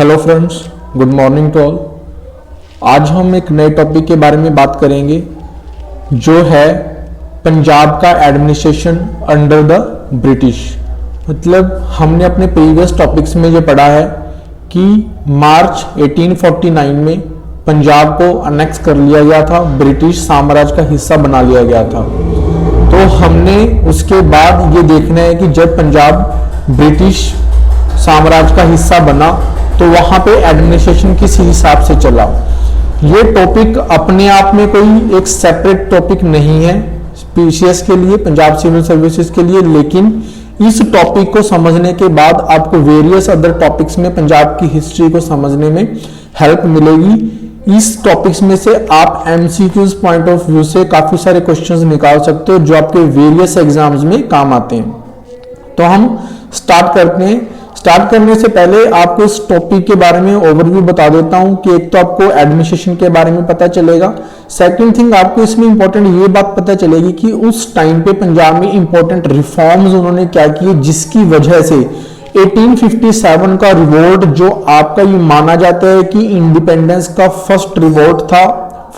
Hello friends, good morning to all. आज हम एक नए टॉपिक के बारे में बात करेंगे जो है पंजाब का एडमिनिस्ट्रेशन अंडर द ब्रिटिश। मतलब हमने अपने प्रीवियस टॉपिक्स में ये पढ़ा है कि मार्च 1849 में पंजाब को अनेक्स कर लिया गया था, ब्रिटिश साम्राज्य का हिस्सा बना लिया गया था। तो हमने उसके बाद ये देखना है कि जब पंजाब ब्रिटिश साम्राज्य का हिस्सा बना तो वहां पे एडमिनिस्ट्रेशन किस हिसाब से चला। ये टॉपिक अपने आप में कोई एक सेपरेट टॉपिक नहीं है पीसीएस के लिए, पंजाब सिविल सर्विसेज के लिए, लेकिन इस टॉपिक को समझने के बाद आपको वेरियस अदर टॉपिक्स में पंजाब की हिस्ट्री को समझने में हेल्प मिलेगी। इस टॉपिक्स में से आप एमसीक्यूज पॉइंट ऑफ व्यू से काफी सारे क्वेश्चंस निकाल सकते हो जो आपके वेरियस एग्जाम्स में काम आते हैं। तो हम स्टार्ट करते हैं। स्टार्ट करने से पहले आपको इस टॉपिक के बारे में ओवरव्यू बता देता हूं कि एक तो आपको एडमिनिस्ट्रेशन के बारे में पता चलेगा, सेकंड थिंग आपको इसमें इंपॉर्टेंट ये बात पता चलेगी कि उस टाइम पे पंजाब में इंपॉर्टेंट रिफॉर्म्स उन्होंने क्या किए जिसकी वजह से 1857 का रिवोल्ट, जो आपका ये माना जाता है कि इंडिपेंडेंस का फर्स्ट रिवोल्ट था,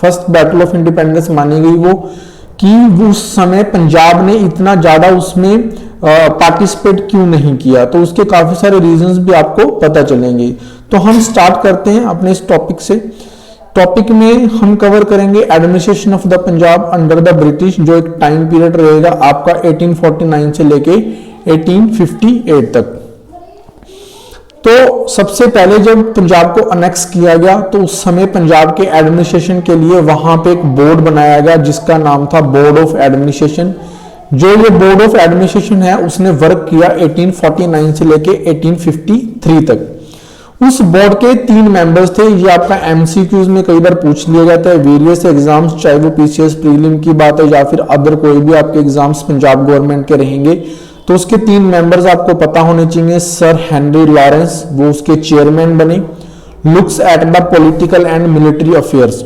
फर्स्ट बैटल ऑफ इंडिपेंडेंस मानी गई वो, कि उस समय पंजाब ने इतना ज्यादा उसमें पार्टिसिपेट क्यों नहीं किया। तो उसके काफी सारे रीजंस भी आपको पता चलेंगे। तो हम स्टार्ट करते हैं अपने इस टॉपिक से। टॉपिक में हम कवर करेंगे administration of the Punjab under the British, जो एक टाइम पीरियड रहेगा आपका 1849 से लेके 1858 तक। तो सबसे पहले जब पंजाब को अनेक्स किया गया तो उस समय पंजाब के एडमिनिस्ट्रेशन के लिए वहां पे एक बोर्ड बनाया गया जिसका नाम था बोर्ड ऑफ एडमिनिस्ट्रेशन। जो ये बोर्ड ऑफ एडमिनिस्ट्रेशन है उसने वर्क किया 1849 से लेके 1853 तक। उस बोर्ड के 3 मेंबर्स थे। ये आपका एमसीक्यूज में कई बार पूछ लिया जाता है वेरियस एग्जाम्स, चाहे वो पीसीएस प्रीलिम की बात है या फिर अदर कोई भी आपके एग्जाम्स पंजाब गवर्नमेंट के रहेंगे। तो उसके 3 मेंबर्स आपको पता होने चाहिए। सर हेनरी लॉरेंस, वो उसके चेयरमैन बने। Looks at the political and military affairs.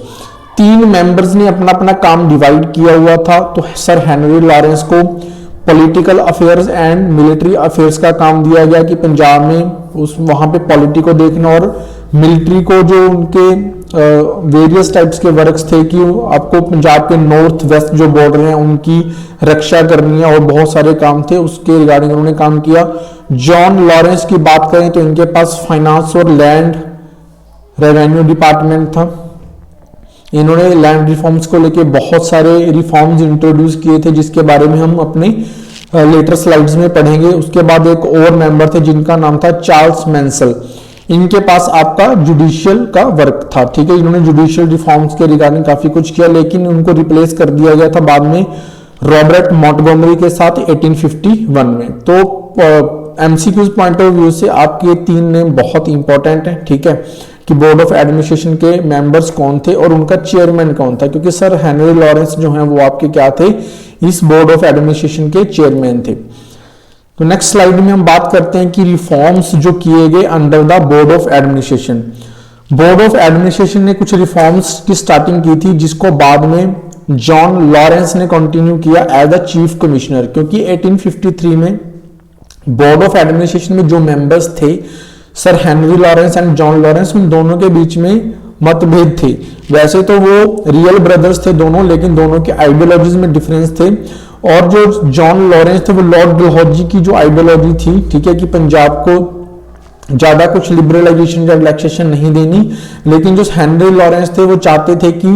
3 members ने अपना अपना काम डिवाइड किया हुआ था। तो सर हेनरी लॉरेंस को political affairs and military affairs का काम दिया गया कि पंजाब में उस वहां पे पॉलिटी को देखना, और मिलिट्री को जो उनके वेरियस टाइप्स के वर्क्स थे कि आपको पंजाब के नॉर्थ वेस्ट जो बॉर्डर हैं उनकी रक्षा करनी है, और बहुत सारे काम थे उसके रिगार्डिंग उन्होंने काम किया। जॉन लॉरेंस की बात करें तो इनके पास फाइनेंस और लैंड रेवेन्यू डिपार्टमेंट था। इन्होंने लैंड रिफॉर्म्स को लेके बहुत सारे रिफॉर्म्स इंट्रोड्यूस किए थे जिसके बारे में हम अपने लेटर स्लाइड्स में पढ़ेंगे। उसके बाद एक और मेंबर थे जिनका नाम था चार्ल्स मैंसल। इनके पास आपका जुडिशियल का वर्क था, ठीक है। इन्होंने जुडिशियल रिफॉर्म्स के रिगार्डिंग काफी कुछ किया, लेकिन उनको रिप्लेस कर दिया गया था बाद में रॉबर्ट मॉन्टगोमरी के साथ 1851 में। तो एमसीक्यूज पॉइंट ऑफ व्यू से आपके 3 नेम बहुत इंपॉर्टेंट है, ठीक है, कि बोर्ड ऑफ एडमिनिस्ट्रेशन के मेंबर्स कौन थे और उनका चेयरमैन कौन था, क्योंकि सर हेनरी लॉरेंस जो है वो आपके क्या थे, इस बोर्ड ऑफ एडमिनिस्ट्रेशन के चेयरमैन थे। तो नेक्स्ट स्लाइड में हम बात करते हैं कि रिफॉर्म्स जो किए गए under the board of administration. Board of administration ने कुछ रिफॉर्म्स की स्टार्टिंग की थी जिसको बाद में जॉन लॉरेंस ने कंटिन्यू किया एज द चीफ कमिश्नर, क्योंकि 1853 में बोर्ड ऑफ एडमिनिस्ट्रेशन में जो मेंबर्स थे sir Henry Lawrence and John Lawrence, उन दोनों के बीच में मतभेद थे। वैसे तो वो रियल ब्रदर्स थे दोनों, लेकिन दोनों के आइडियोलॉजीज में डिफरेंस थे। और जो जॉन लॉरेंस थे वो लॉर्ड डलहौजी की जो आइडियोलॉजी थी, ठीक है, कि पंजाब को ज्यादा कुछ लिबरलाइजेशन या रिलैक्सेशन नहीं देनी, लेकिन जो हेनरी लॉरेंस थे वो चाहते थे कि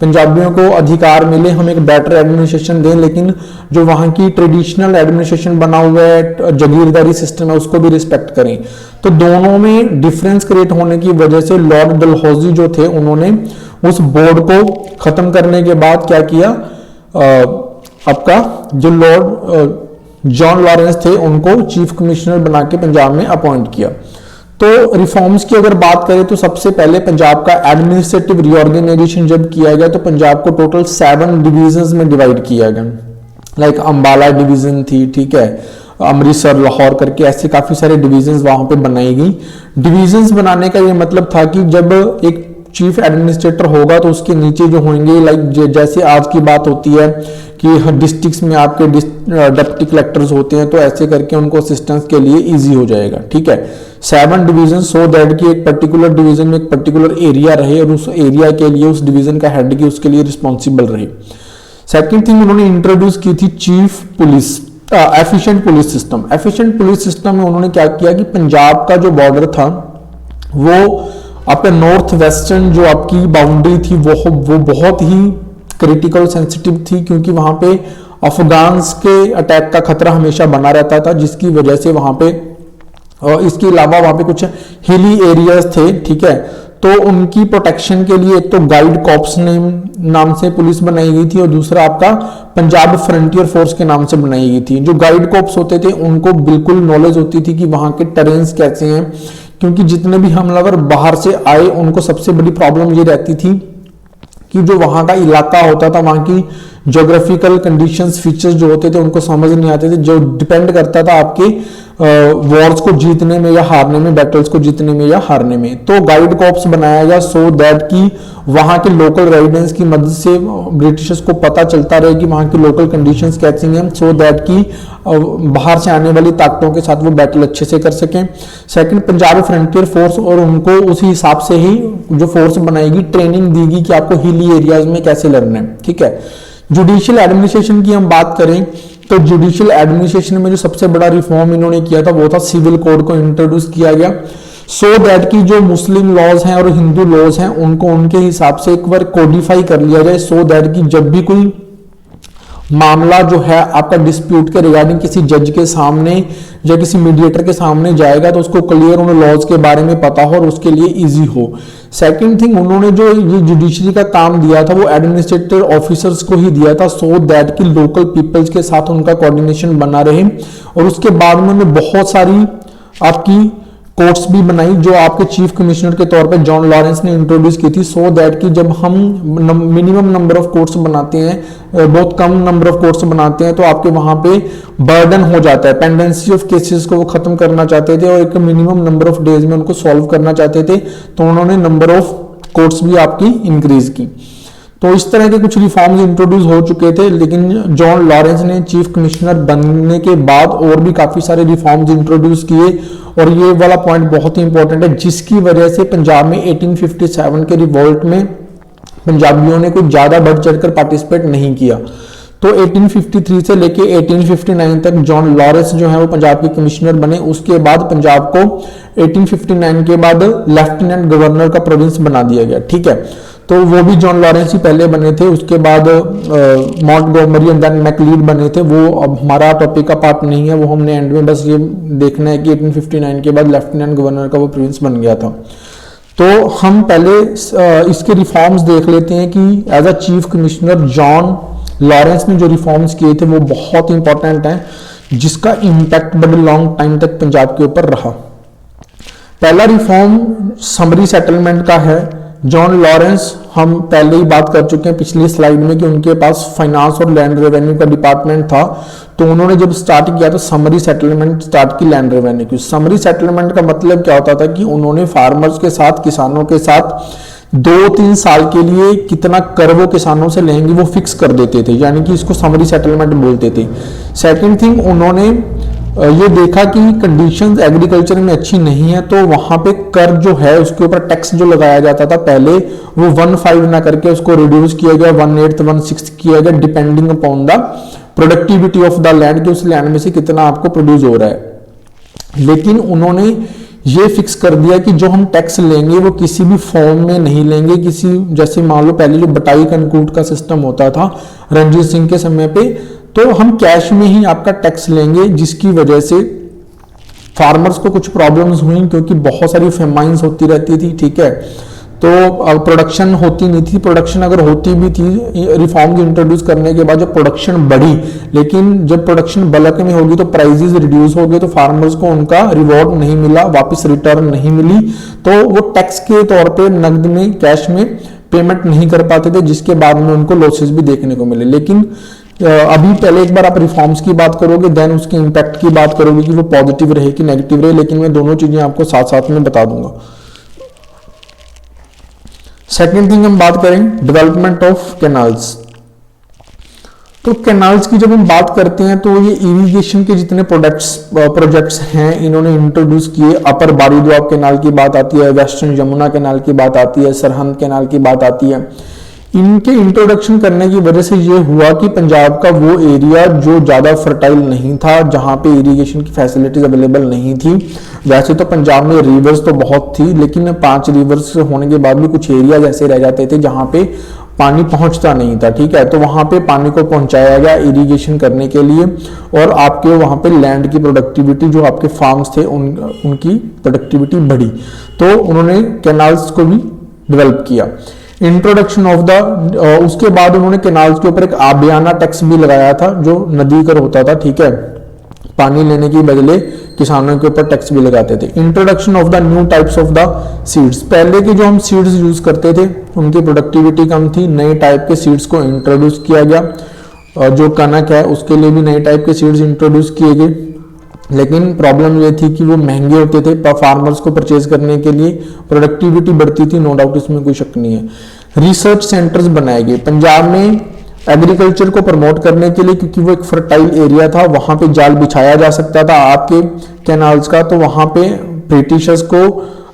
पंजाबियों को अधिकार मिले, हम एक बेटर एडमिनिस्ट्रेशन दें, लेकिन जो वहां की ट्रेडिशनल एडमिनिस्ट्रेशन बना हुआ है, जागीरदारी सिस्टम है, उसको भी रिस्पेक्ट करें। तो दोनों में डिफरेंस क्रिएट होने की वजह से लॉर्ड डलहौजी जो थे उन्होंने उस बोर्ड को खत्म करने के बाद क्या किया, आपका जो लॉर्ड जॉन लॉरेंस थे उनको चीफ कमिश्नर बना के पंजाब में अपॉइंट किया। तो रिफॉर्म्स की अगर बात करें तो सबसे पहले पंजाब का एडमिनिस्ट्रेटिव रीऑर्गेनाइजेशन जब किया गया तो पंजाब को टोटल 7 डिवीजन्स में डिवाइड किया गया। लाइक अंबाला डिवीजन थी, ठीक है, अमृतसर, लाहौर करके ऐसे काफी सारे डिवीजन्स वहां पे बनाई गई। डिवीजन्स बनाने का ये मतलब था कि जब एक चीफ एडमिनिस्ट्रेटर होगा तो उसके नीचे जो होंगे, लाइक जैसे आज की बात होती है कि हर डिस्ट्रिक्ट्स में आपके डिप्टी कलेक्टर्स होते हैं, तो ऐसे करके उनको असिस्टेंस के लिए इजी हो जाएगा। ठीक है, 7 डिवीजन, सो दैट कि एक पर्टिकुलर डिवीजन में एक पर्टिकुलर एरिया रहे और उस एरिया के लिए उस डिवीजन का हेड की उसके लिए रिस्पॉन्सिबल रहे। सेकेंड थिंग उन्होंने इंट्रोड्यूस की थी chief police efficient police system. Efficient police system में उन्होंने क्या किया कि पंजाब का जो बॉर्डर था वो आपका नॉर्थ वेस्टर्न जो आपकी बाउंड्री थी वो बहुत ही क्रिटिकल सेंसिटिव थी, क्योंकि वहां पे अफगान्स के अटैक का खतरा हमेशा बना रहता था, जिसकी वजह से वहां पे इसके अलावा वहां पे कुछ हिली एरियाज थे। ठीक है, तो उनकी प्रोटेक्शन के लिए एक तो गाइड कॉप्स नाम से पुलिस बनाई गई थी और दूसरा आपका पंजाब फ्रंटियर फोर्स के नाम से बनाई गई थी। जो गाइड कॉप्स होते थे उनको बिल्कुल नॉलेज होती थी कि वहां के टेरेन्स कैसे हैं, क्योंकि जितने भी हमलावर बाहर से आए उनको सबसे बड़ी प्रॉब्लम ये रहती थी कि जो वहां का इलाका होता था, वहां की ज्योग्राफिकल कंडीशंस, फीचर्स जो होते थे उनको समझ नहीं आते थे, जो डिपेंड करता था आपके वॉर्स को जीतने में या हारने में, बैटल्स को जीतने में या हारने में। तो गाइड कॉप्स बनाया गया सो दैट कि वहां के लोकल रेजिडेंट्स की मदद से ब्रिटिशर्स को पता चलता रहे कि वहां की लोकल कंडीशंस कैसी हैं, सो दैट कि बाहर से आने वाली ताकतों के साथ वो बैटल अच्छे से कर सकें। सेकंड, पंजाब फ्रंटियर फोर्स, और उनको उसी हिसाब से ही जो फोर्स बनाएगी ट्रेनिंग देगी कि आपको हिली एरियाज में कैसे लड़ना है। ठीक है, जुडिशियल एडमिनिस्ट्रेशन की हम बात करें तो जुडिशियल एडमिनिस्ट्रेशन में जो सबसे बड़ा रिफॉर्म इन्होंने किया था वो था सिविल कोड को इंट्रोड्यूस किया गया, सो दैट कि जो मुस्लिम लॉज हैं और हिंदू लॉज हैं उनको उनके हिसाब से एक बार कोडिफाई कर लिया जाए, सो दैट कि जब भी कोई मामला जो है आपका डिस्प्यूट के रिगार्डिंग किसी जज के सामने या किसी मीडिएटर के सामने जाएगा तो उसको क्लियर उन लॉज के बारे में पता हो और उसके लिए इजी हो। सेकंड थिंग, उन्होंने जो ये जुडिशरी का काम दिया था वो एडमिनिस्ट्रेटिव ऑफिसर्स को ही दिया था, सो दैट कि लोकल पीपल्स के साथ उनका कोऑर्डिनेशन बना रहे। और उसके बाद में उन्होंने बहुत सारी आपकी कोर्ट्स भी बनाई जो आपके चीफ कमिश्नर के तौर पे जॉन लॉरेंस ने इंट्रोड्यूस की थी, सो दैट कि जब हम मिनिमम नंबर ऑफ कोर्ट्स बनाते हैं, बहुत कम नंबर ऑफ कोर्ट्स बनाते हैं, तो आपके वहां पे बर्डन हो जाता है, पेंडेंसी ऑफ केसेस को वो खत्म करना चाहते थे और एक मिनिमम नंबर ऑफ डेज में उनको सॉल्व करना चाहते थे, तो उन्होंने नंबर ऑफ कोर्ट्स भी आपकी इंक्रीज की। तो इस तरह के कुछ रिफॉर्म्स इंट्रोड्यूस हो चुके थे, लेकिन जॉन लॉरेंस ने चीफ कमिश्नर बनने के बाद और भी काफी सारे रिफॉर्म्स इंट्रोड्यूस किए, और ये वाला पॉइंट बहुत ही इंपॉर्टेंट है, जिसकी वजह से पंजाब में 1857 के रिवोल्ट में पंजाबियों ने कोई ज्यादा बढ़ चढ़कर पार्टिसिपेट नहीं किया। तो 1853 से लेके 1859 तक जॉन लॉरेंस जो है वो पंजाब के कमिश्नर बने। उसके बाद पंजाब को 1859 के बाद लेफ्टिनेंट गवर्नर का प्रोविंस बना दिया गया। ठीक है, तो वो भी जॉन लॉरेंस ही पहले बने थे, उसके बाद मॉन्टगोमरी एंड देन मैकलीड बने थे। वो अब हमारा टॉपिक का पार्ट नहीं है, वो हमने एंड में बस ये देखना है कि 1859 के बाद लेफ्टिनेंट गवर्नर का वो प्रोविंस बन गया था। तो हम पहले इसके रिफॉर्म्स देख लेते हैं कि as a chief commissioner John Lawrence ने जो रिफॉर्म्स किए थे वो बहुत इंपॉर्टेंट हैं, जिसका इंपैक्ट बड़े लॉन्ग टाइम तक पंजाब के ऊपर रहा। पहला रिफॉर्म समरी सेटलमेंट का है। जॉन लॉरेंस, हम पहले ही बात कर चुके हैं पिछली स्लाइड में कि उनके पास फाइनेंस और लैंड रेवेन्यू का डिपार्टमेंट था, तो उन्होंने जब स्टार्ट किया तो समरी सेटलमेंट स्टार्ट की लैंड रेवेन्यू की। समरी सेटलमेंट का मतलब क्या होता था कि उन्होंने फार्मर्स के साथ, किसानों के साथ 2-3 साल के लिए कितना कर वो किसानों से लेंगे वो फिक्स कर देते थे, यानी कि इसको समरी सेटलमेंट बोलते थे। सेकंड थिंग, उन्होंने ये देखा कि कंडीशंस एग्रीकल्चर में अच्छी नहीं है, तो वहां पे कर जो है उसके ऊपर टैक्स जो लगाया जाता था पहले वो 1/5 ना करके उसको रिड्यूस किया गया, 1/8 1/6 किया गया, depending upon the productivity of the land, कि उस लैंड में से कितना आपको प्रोड्यूस हो रहा है। लेकिन उन्होंने ये फिक्स कर दिया कि जो हम टैक्स लेंगे वो किसी भी फॉर्म में नहीं लेंगे, किसी जैसे मान लो पहले जो बटाई कनकूट का सिस्टम होता था रणजीत सिंह के समय पे, तो हम कैश में ही आपका टैक्स लेंगे, जिसकी वजह से फार्मर्स को कुछ प्रॉब्लम्स हुई क्योंकि बहुत सारी फेमाइंस होती रहती थी। ठीक है, तो प्रोडक्शन होती नहीं थी, प्रोडक्शन अगर होती भी थी रिफॉर्म्स इंट्रोड्यूस करने के बाद जब प्रोडक्शन बढ़ी, लेकिन जब प्रोडक्शन बल्क में होगी तो प्राइसेस रिड्यूस हो गए, तो फार्मर्स को उनका रिवॉर्ड नहीं मिला, वापस रिटर्न नहीं मिली, तो वो टैक्स के तौर पे नकद में, कैश में पेमेंट नहीं कर पाते थे, जिसके बाद में उनको लॉसेस भी देखने को मिले। लेकिन अभी पहले एक बार आप रिफॉर्म्स की बात करोगे, देन उसके इंपैक्ट की बात करोगे कि वो पॉजिटिव रहे कि नेगेटिव रहे, लेकिन मैं दोनों चीजें आपको साथ साथ में बता दूंगा। सेकेंड थिंग हम बात करें डेवलपमेंट ऑफ कैनाल्स। तो कैनाल्स की जब हम बात करते हैं तो ये इरिगेशन के जितने प्रोजेक्ट्स हैं इन्होंने इंट्रोड्यूस किए। अपर बारी दोआब कैनाल की बात आती है, वेस्टर्न यमुना कैनाल की बात आती है, सरहंद कैनाल की बात आती है। इनके इंट्रोडक्शन करने की वजह से ये हुआ कि पंजाब का वो एरिया जो ज्यादा फर्टाइल नहीं था, जहां पे इरिगेशन की फैसिलिटीज अवेलेबल नहीं थी। वैसे तो पंजाब में रिवर्स तो बहुत थी, लेकिन 5 रिवर्स होने के बाद भी कुछ एरिया ऐसे रह जाते थे जहां पे पानी पहुंचता नहीं था। ठीक है, तो वहां पे पानी को पहुंचाया गया इरिगेशन करने के लिए, और आपके वहां पे लैंड की प्रोडक्टिविटी, जो आपके फार्म्स थे उनकी प्रोडक्टिविटी बढ़ी। तो उन्होंने कैनाल्स को भी डेवलप किया। इंट्रोडक्शन ऑफ द उसके बाद उन्होंने कैनाल्स के ऊपर एक आबियाना टैक्स भी लगाया था, जो नदी कर होता था। ठीक है, पानी लेने की बदले किसानों के ऊपर टैक्स भी लगाते थे। Introduction of the new types of the seeds, पहले के जो हम सीड्स यूज करते थे उनकी प्रोडक्टिविटी कम थी, नए टाइप के सीड्स को इंट्रोड्यूस किया गया। जो कनक है उसके लिए भी नए टाइप के सीड्स इंट्रोड्यूस किए गए, लेकिन प्रॉब्लम ये थी कि वो महंगे होते थे फार्मर्स को परचेज करने के लिए। प्रोडक्टिविटी बढ़ती थी, नो डाउट, इसमें कोई शक नहीं है। रिसर्च सेंटर्स बनाए गए पंजाब में एग्रीकल्चर को प्रमोट करने के लिए, क्योंकि वो एक फर्टाइल एरिया था, वहां पे जाल बिछाया जा सकता था आपके कैनाल्स का। तो वहां पे ब्रिटिशर्स को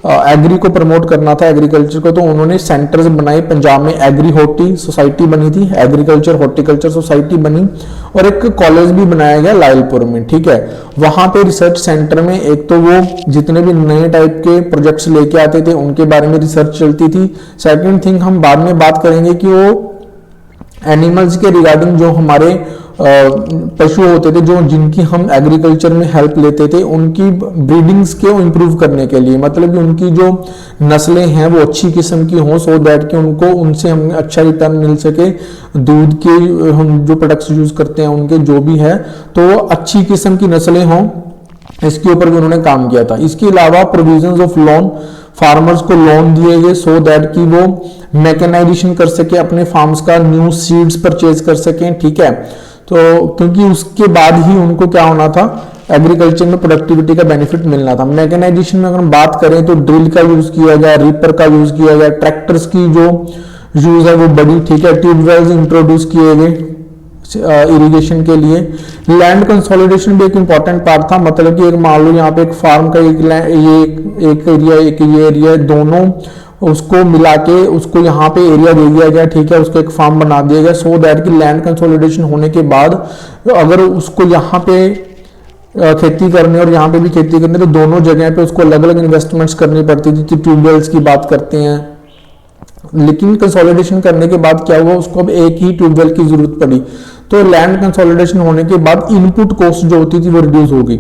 एग्री को प्रमोट करना था, एग्रीकल्चर को, तो उन्होंने सेंटर्स बनाए। पंजाब में एग्री होर्टी सोसाइटी बनी थी, एग्रीकल्चर हॉर्टिकल्चर सोसाइटी बनी, और एक कॉलेज भी बनाया गया लायलपुर में। ठीक है, वहां पे रिसर्च सेंटर में एक तो वो जितने भी नए टाइप के प्रोजेक्ट्स लेके आते थे उनके बारे में रिसर्च चलती थी। सेकंड थिंग हम बाद में बात करेंगे कि वो एनिमल्स के रिगार्डिंग जो हमारे पशु होते थे, जो जिनकी हम एग्रीकल्चर में हेल्प लेते थे, उनकी ब्रीडिंग्स को इंप्रूव करने के लिए, मतलब कि उनकी जो नस्लें हैं वो अच्छी किस्म की हों, सो दैट कि उनको उनसे हमें अच्छा रिटर्न मिल सके। दूध के हम जो प्रोडक्ट्स यूज करते हैं उनके जो भी है, तो अच्छी किस्म की नस्लें हों, इसके ऊपर भी उन्होंने काम किया था। इसके अलावा प्रोविजंस ऑफ लोन, फार्मर्स को लोन दिए गए सो दैट कि वो मैकेनाइजेशन कर सके, अपने फार्म्स का न्यू सीड्स परचेज कर सकें। ठीक है, तो क्योंकि उसके बाद ही उनको क्या होना था, एग्रीकल्चर में प्रोडक्टिविटी का बेनिफिट मिलना था। मैकेनाइजेशन में अगर हम बात करें तो ड्रिल का यूज किया गया, रीपर का यूज किया गया, ट्रैक्टर्स की जो यूज है वो बड़ी। ठीक है, ट्यूबवेल्स इंट्रोड्यूस किए गए इरिगेशन के लिए। लैंड कंसोलिडेशन भी एक इंपॉर्टेंट पार्ट था, मतलब कि एक मान लो यहाँ पे एक फार्म का एक एरिया, एक ये एरिया, दोनों उसको मिला के उसको यहाँ पे एरिया दे दिया गया। ठीक है, उसको एक फार्म बना दिया गया, सो दैट कि लैंड कंसोलिडेशन होने के बाद अगर उसको यहाँ पे खेती करनी और यहाँ पे भी खेती करनी, तो दोनों जगह पे उसको अलग अलग इन्वेस्टमेंट्स करनी पड़ती थी। ट्यूबवेल्स की बात करते हैं, लेकिन कंसोलिडेशन करने के बाद क्या हुआ, उसको अब एक ही ट्यूबवेल की जरूरत पड़ी। तो लैंड कंसोलिडेशन होने के बाद इनपुट कॉस्ट जो होती थी वो रिड्यूस हो गई।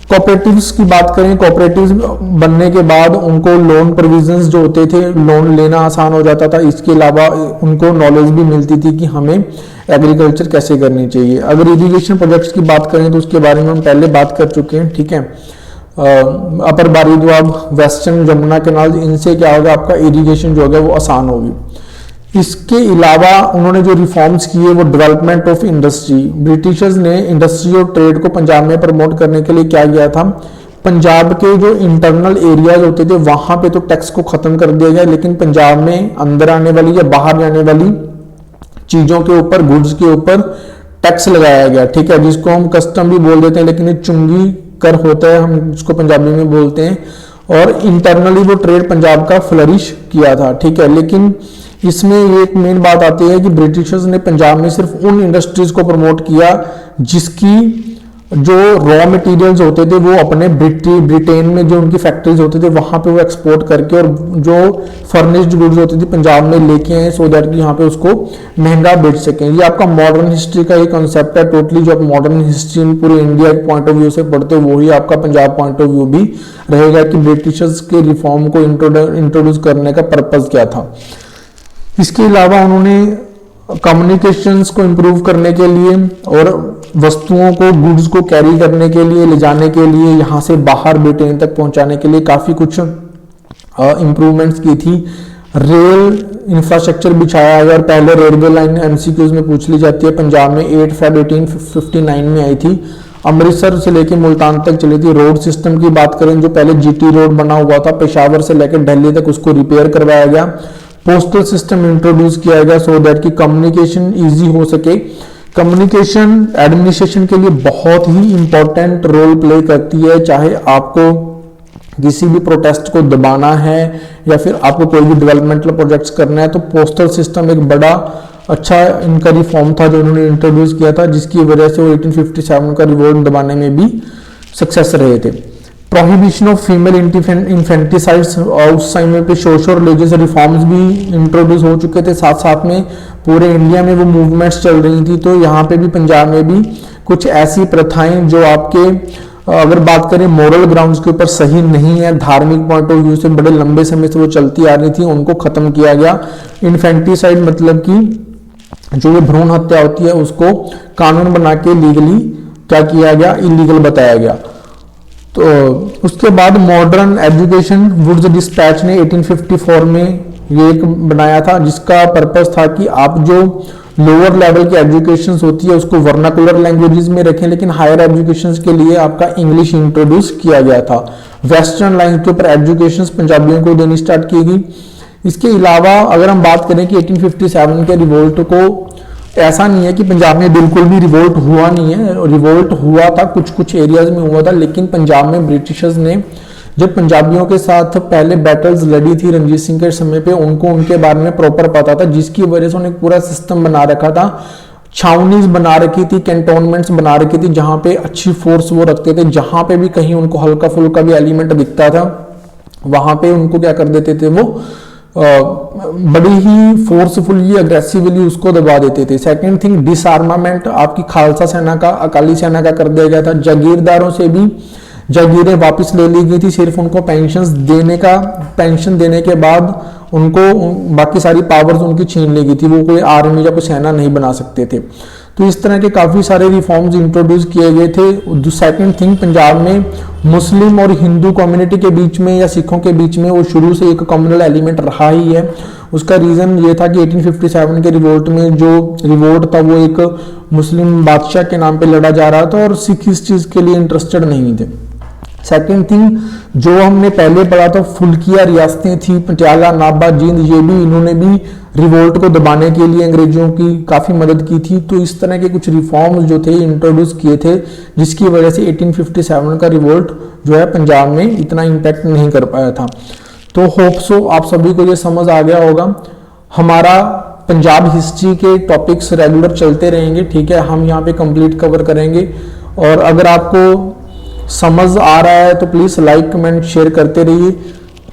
कोऑपरेटिव्स की बात करें, कोऑपरेटिव्स बनने के बाद उनको लोन प्रोविजंस जो होते थे, लोन लेना आसान हो जाता था। इसके अलावा उनको नॉलेज भी मिलती थी कि हमें एग्रीकल्चर कैसे करनी चाहिए। अगर इरिगेशन प्रोजेक्ट्स की बात करें तो उसके बारे में हम पहले बात कर चुके हैं। ठीक है, अपर बारी दोआब, वेस्टर्न यमुना कैनाल, इनसे क्या होगा, आपका इरिगेशन जो होगा वो आसान होगी। इसके अलावा उन्होंने जो रिफॉर्म्स किए वो डेवलपमेंट ऑफ इंडस्ट्री। ब्रिटिशर्स ने इंडस्ट्री और ट्रेड को पंजाब में प्रमोट करने के लिए क्या किया था, पंजाब के जो इंटरनल एरियाज होते थे वहां पे तो टैक्स को खत्म कर दिया गया, लेकिन पंजाब में अंदर आने वाली या बाहर जाने वाली चीजों के ऊपर, गुड्स के ऊपर टैक्स लगाया गया। ठीक है, जिसको हम कस्टम भी बोल देते हैं, लेकिन ये चुंगी कर होता है, हम इसको पंजाबी में बोलते हैं। और इंटरनली वो ट्रेड पंजाब का फ्लरिश किया था। ठीक है, लेकिन इसमें एक मेन बात आती है कि ब्रिटिशर्स ने पंजाब में सिर्फ उन इंडस्ट्रीज को प्रमोट किया जिसकी जो रॉ मटेरियल्स होते थे वो अपने ब्रिटेन में जो उनकी फैक्ट्रीज होते थे वहां पे वो एक्सपोर्ट करके, और जो फर्निश्ड गुड्स होती थी पंजाब में लेके आए, सो दैट कि यहाँ पे उसको महंगा बेच सकें। ये आपका मॉडर्न हिस्ट्री का ये कॉन्सेप्ट है टोटली, जो आप मॉडर्न हिस्ट्री में पूरे इंडिया के पॉइंट ऑफ व्यू से पढ़ते हो वही आपका पंजाब पॉइंट ऑफ व्यू भी रहेगा कि ब्रिटिशर्स के रिफॉर्म को इंट्रोड्यूस करने का पर्पज क्या था। इसके अलावा उन्होंने कम्युनिकेशंस को इंप्रूव करने के लिए और वस्तुओं को, गुड्स को कैरी करने के लिए, ले जाने के लिए, यहाँ से बाहर ब्रिटेन तक पहुंचाने के लिए काफी कुछ इंप्रूवमेंट्स की थी। रेल इंफ्रास्ट्रक्चर बिछाया गया, और पहले रेलवे लाइन एमसीक्यूज में पूछ ली जाती है। पंजाब में 8 फरवरी 1859 में आई थी, अमृतसर से लेकर मुल्तान तक चली थी। रोड सिस्टम की बात करें, जो पहले जीटी रोड बना हुआ था पेशावर से लेकर दिल्ली तक, उसको रिपेयर करवाया गया। पोस्टल सिस्टम इंट्रोड्यूस किया गया सो दैट कि कम्युनिकेशन इजी हो सके, कम्युनिकेशन एडमिनिस्ट्रेशन के लिए बहुत ही इंपॉर्टेंट रोल प्ले करती है, चाहे आपको किसी भी प्रोटेस्ट को दबाना है या फिर आपको कोई भी डेवलपमेंटल प्रोजेक्ट्स करना है, तो पोस्टल सिस्टम एक बड़ा अच्छा इनका रिफॉर्म था जो उन्होंने इंट्रोड्यूस किया था, जिसकी वजह से वो 1857 का रिवोल्ट दबाने में भी सक्सेस रहे थे। प्रोहिबिशन ऑफ फीमेल इन्फेंटिसाइड्स, और उस समय पे सोशल रिलीजियस रिफॉर्म्स भी इंट्रोड्यूस हो चुके थे, साथ साथ में पूरे इंडिया में वो मूवमेंट्स चल रही थी। तो यहाँ पे भी पंजाब में भी कुछ ऐसी प्रथाएं जो आपके अगर बात करें मॉरल ग्राउंड्स के ऊपर सही नहीं है, धार्मिक पॉइंट ऑफ व्यू से बड़े लंबे समय से वो चलती आ रही थी, उनको खत्म किया गया। इन्फेंटिसाइड मतलब कि जो ये भ्रूण हत्या होती है उसको कानून बना के लीगली क्या किया गया, इलीगल बताया गया। तो उसके बाद मॉडर्न एजुकेशन, वुड्स डिस्पैच ने 1854 में ये एक बनाया था, जिसका पर्पस था कि आप जो लोअर लेवल की एजुकेशन होती है उसको वर्नाकुलर लैंग्वेजेस में रखें, लेकिन हायर एजुकेशन के लिए आपका इंग्लिश इंट्रोड्यूस किया गया था। वेस्टर्न लाइन के ऊपर एजुकेशन पंजाबियों को देनी स्टार्ट की गई। इसके अलावा अगर हम बात करें कि 1857 के रिवोल्ट को, ऐसा नहीं है कि पंजाब में बिल्कुल भी रिवोल्ट हुआ नहीं है, रिवोल्ट हुआ था, कुछ कुछ एरियाज में हुआ था, लेकिन पंजाब में ब्रिटिशर्स ने जब पंजाबियों के साथ पहले बैटल्स लड़ी थी रंजीत सिंह के समय पे, उनको उनके बारे में प्रॉपर पता था, जिसकी वजह से उन्हें पूरा सिस्टम बना रखा था, छावनीज बना रखी थी, कैंटोनमेंट्स बना रखी थी, जहां पे अच्छी फोर्स वो रखते थे। जहां पे भी कहीं उनको हल्का फुल्का भी एलिमेंट दिखता था वहां पे उनको क्या कर देते थे, वो बड़ी ही फोर्सफुली अग्रेसिवली उसको दबा देते थे। सेकंड थिंग, डिसआर्मामेंट आपकी खालसा सेना का, अकाली सेना का कर दिया गया था। जागीरदारों से भी जागीरें वापस ले ली गई थी, सिर्फ उनको पेंशन देने के बाद उनको बाकी सारी पावर्स उनकी छीन ली गई थी, वो कोई आर्मी या कोई सेना नहीं बना सकते थे। तो इस तरह के काफी सारे रिफॉर्म्स इंट्रोड्यूस किए गए थे। सेकंड थिंग, पंजाब में मुस्लिम और हिंदू कम्युनिटी के बीच में या सिखों के बीच में वो शुरू से एक कम्युनल एलिमेंट रहा ही है। उसका रीजन ये था कि 1857 के रिवोल्ट में जो रिवोल्ट था वो एक मुस्लिम बादशाह के नाम पे लड़ा जा रहा था और सिख इस चीज के लिए इंटरेस्टेड नहीं थे। सेकंड थिंग, जो हमने पहले पढ़ा था, फुल्किया रियासतें थी, पटियाला, नाभा, जींद, ये भी इन्होंने भी रिवोल्ट को दबाने के लिए अंग्रेजों की काफी मदद की थी। तो इस तरह के कुछ रिफॉर्म्स जो थे इंट्रोड्यूस किए थे, जिसकी वजह से 1857 का रिवोल्ट जो है पंजाब में इतना इम्पैक्ट नहीं कर पाया था। तो होप सो आप सभी को ये समझ आ गया होगा। हमारा पंजाब हिस्ट्री के टॉपिक्स रेगुलर चलते रहेंगे, ठीक है, हम यहाँ पे कंप्लीट कवर करेंगे। और अगर आपको समझ आ रहा है तो प्लीज लाइक कमेंट शेयर करते रहिए।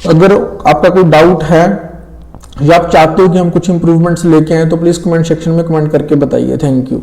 अगर आपका कोई डाउट है या आप चाहते हो कि हम कुछ इंप्रूवमेंट्स लेके आए तो प्लीज कमेंट सेक्शन में कमेंट करके बताइए। Thank you.